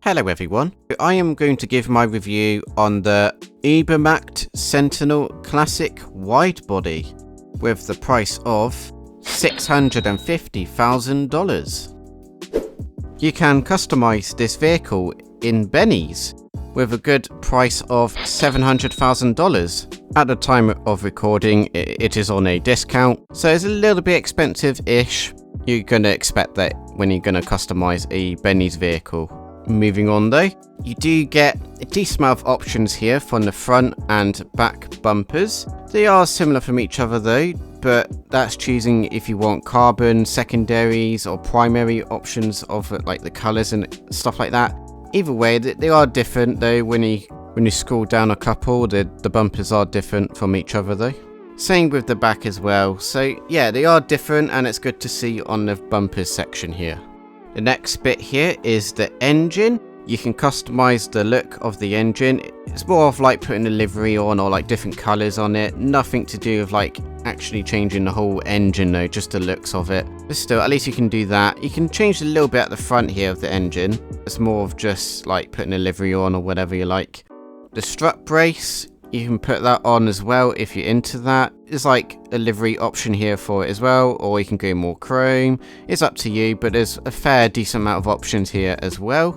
Hello everyone, I am going to give my review on the Ubermacht Sentinel Classic Widebody with the price of $650,000. You can customize this vehicle in Benny's with a good price of $700,000. At the time of recording, it is on a discount, so it's a little bit expensive-ish. You're going to expect that when you're going to customize a Benny's vehicle. Moving on though, you do get a decent amount of options here from the front and back bumpers. They are similar from each other though, but that's choosing if you want carbon, secondaries or primary options of like the colours and stuff like that. Either way, they are different though. When you scroll down a couple, the bumpers are different from each other though. Same with the back as well. So yeah, they are different and it's good to see on the bumpers section here. The next bit here is the engine. You can customize the look of the engine. It's more of like putting a livery on or like different colors on it. Nothing to do with like actually changing the whole engine though, just the looks of it. But still, at least you can do that. You can change a little bit at the front here of the engine. It's more of just like putting a livery on or whatever you like. The strut brace, you can put that on as well if you're into that. There's like a livery option here for it as well, or you can go more chrome. It's up to you, but there's a fair decent amount of options here as well.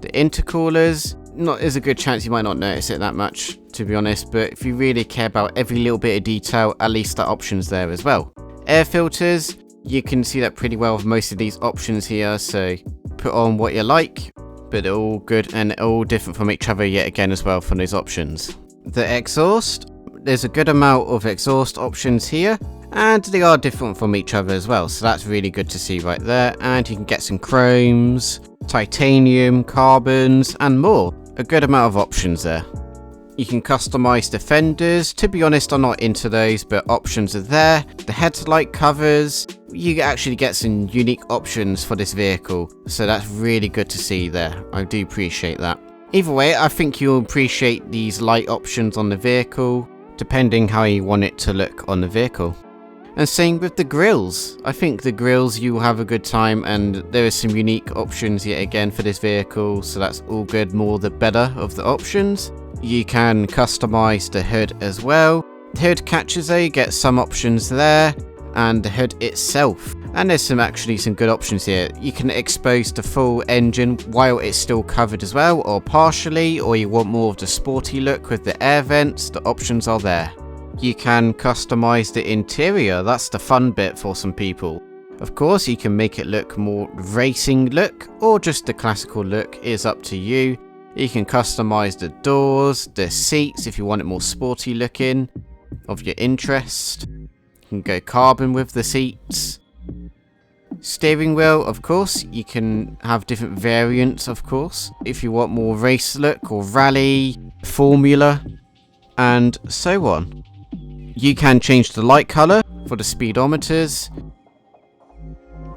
The intercoolers, there's a good chance you might not notice it that much, to be honest, but if you really care about every little bit of detail, at least that option's there as well. Air filters, you can see that pretty well with most of these options here, so put on what you like, but they're all good and all different from each other yet again as well from those options. The exhaust, there's a good amount of exhaust options here, and they are different from each other as well, so that's really good to see right there. And you can get some chromes, titanium, carbons, and more. A good amount of options there. You can customize the fenders. To be honest, I'm not into those, but options are there. The headlight covers, you actually get some unique options for this vehicle, so that's really good to see there. I do appreciate that. Either way, I think you'll appreciate these light options on the vehicle, depending how you want it to look on the vehicle. And same with the grills. I think the grills, you'll have a good time, and there are some unique options yet again for this vehicle, so that's all good, more the better of the options. You can customize the hood as well. The hood catches though, you get some options there, and the hood itself. And there's actually some good options here. You can expose the full engine while it's still covered as well, or partially, or you want more of the sporty look with the air vents, the options are there. You can customize the interior, that's the fun bit for some people. Of course, you can make it look more racing look, or just the classical look, is up to you. You can customize the doors, the seats if you want it more sporty looking, of your interest. You can go carbon with the seats. Steering wheel, of course, you can have different variants, of course, if you want more race look or rally, formula, and so on. You can change the light color for the speedometers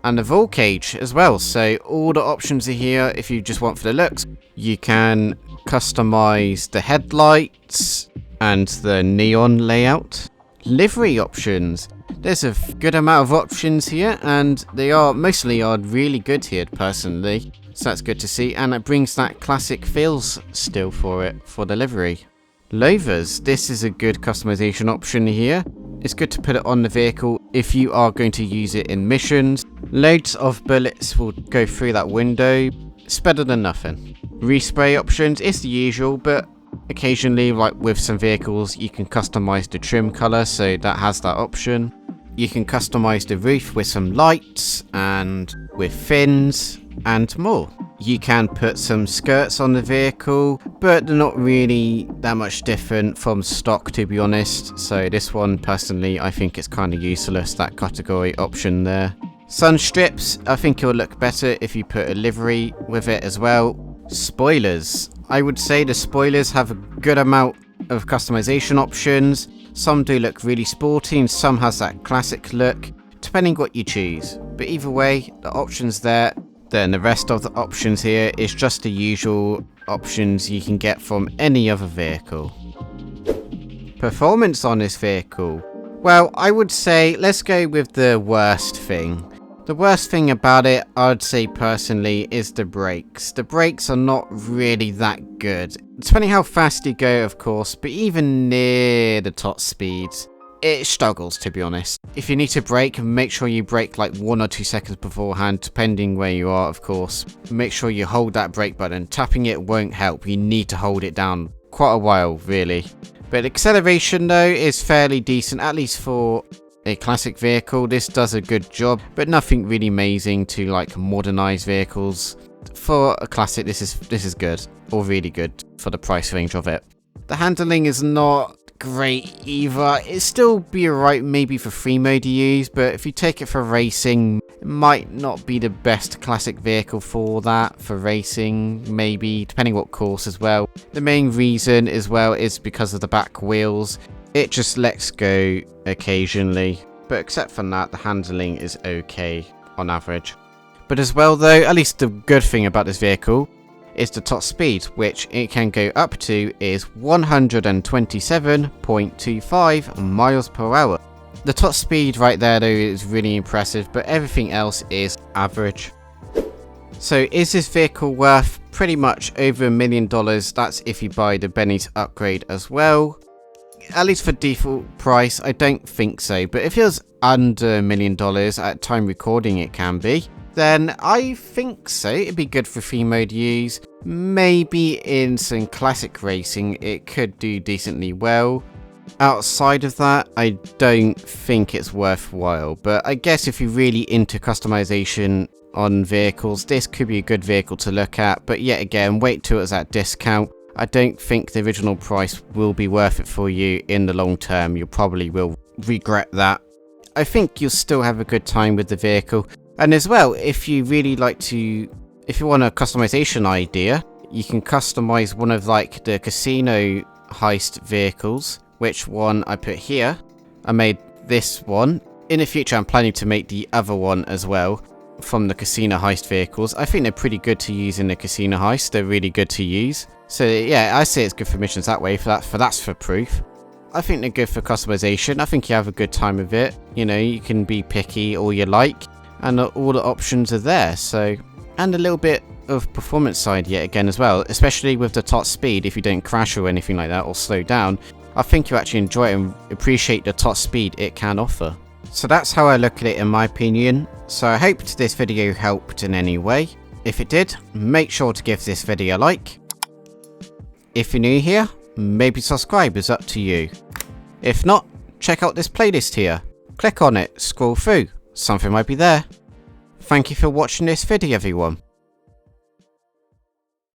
and the roll cage as well, so all the options are here if you just want for the looks. You can customize the headlights and the neon layout. Livery options. There's a good amount of options here, and they are mostly really good here personally, so that's good to see, and it brings that classic feels still for the livery. Louvers, this is a good customization option here. It's good to put it on the vehicle if you are going to use it in missions. Loads of bullets will go through that window. It's better than nothing. Respray options is the usual, but occasionally, like with some vehicles, you can customize the trim color, so that has that option. You can customize the roof with some lights and with fins and more. You can put some skirts on the vehicle, but they're not really that much different from stock, to be honest. So this one, personally, I think it's kind of useless, that category option there. Sun strips, I think it'll look better if you put a livery with it as well. Spoilers. I would say the spoilers have a good amount of customization options. Some do look really sporty and some has that classic look, depending what you choose. But either way, the options there. Then the rest of the options here is just the usual options you can get from any other vehicle. Performance on this vehicle. Well, I would say let's go with the worst thing. The worst thing about it, I'd say personally, is the brakes. The brakes are not really that good. Depending how fast you go, of course, but even near the top speeds, it struggles, to be honest. If you need to brake, make sure you brake like 1 or 2 seconds beforehand, depending where you are, of course. Make sure you hold that brake button. Tapping it won't help. You need to hold it down quite a while, really. But acceleration, though, is fairly decent, at least for a classic vehicle. This does a good job, but nothing really amazing to like modernized vehicles. For a classic, this is good, or really good for the price range of it. The handling is not great either. It'd still be alright maybe for free mode to use, but if you take it for racing, it might not be the best classic vehicle for that, for racing, maybe, depending what course as well. The main reason as well is because of the back wheels. It just lets go occasionally, but except for that, the handling is okay on average. But as well though, at least the good thing about this vehicle is the top speed, which it can go up to is 127.25 miles per hour. The top speed right there though is really impressive, but everything else is average. So is this vehicle worth pretty much over $1 million? That's if you buy the Benny's upgrade as well. At least for default price, I don't think so, but if it was under $1 million at time recording, it can be, then I think so. It'd be good for free mode use. Maybe in some classic racing, it could do decently well. Outside of that, I don't think it's worthwhile, but I guess if you're really into customization on vehicles, this could be a good vehicle to look at, but yet again, wait till it's at discount. I don't think the original price will be worth it for you in the long term. You probably will regret that. I think you'll still have a good time with the vehicle. And as well, if you really like to, if you want a customization idea, you can customize one of like the casino heist vehicles, which one I put here. I made this one. In the future, I'm planning to make the other one as well from the casino heist vehicles. I think they're pretty good to use in the casino heist. They're really good to use. So yeah, I say it's good for missions that way, that's for proof. I think they're good for customization. I think you have a good time with it. You know, you can be picky all you like, and all the options are there. So, and a little bit of performance side yet again as well, especially with the top speed. If you don't crash or anything like that or slow down, I think you actually enjoy it and appreciate the top speed it can offer. So that's how I look at it in my opinion. So I hope this video helped in any way. If it did, make sure to give this video a like. If you're new here, maybe subscribe, is up to you. If not, check out this playlist here. Click on it, scroll through, something might be there. Thank you for watching this video everyone.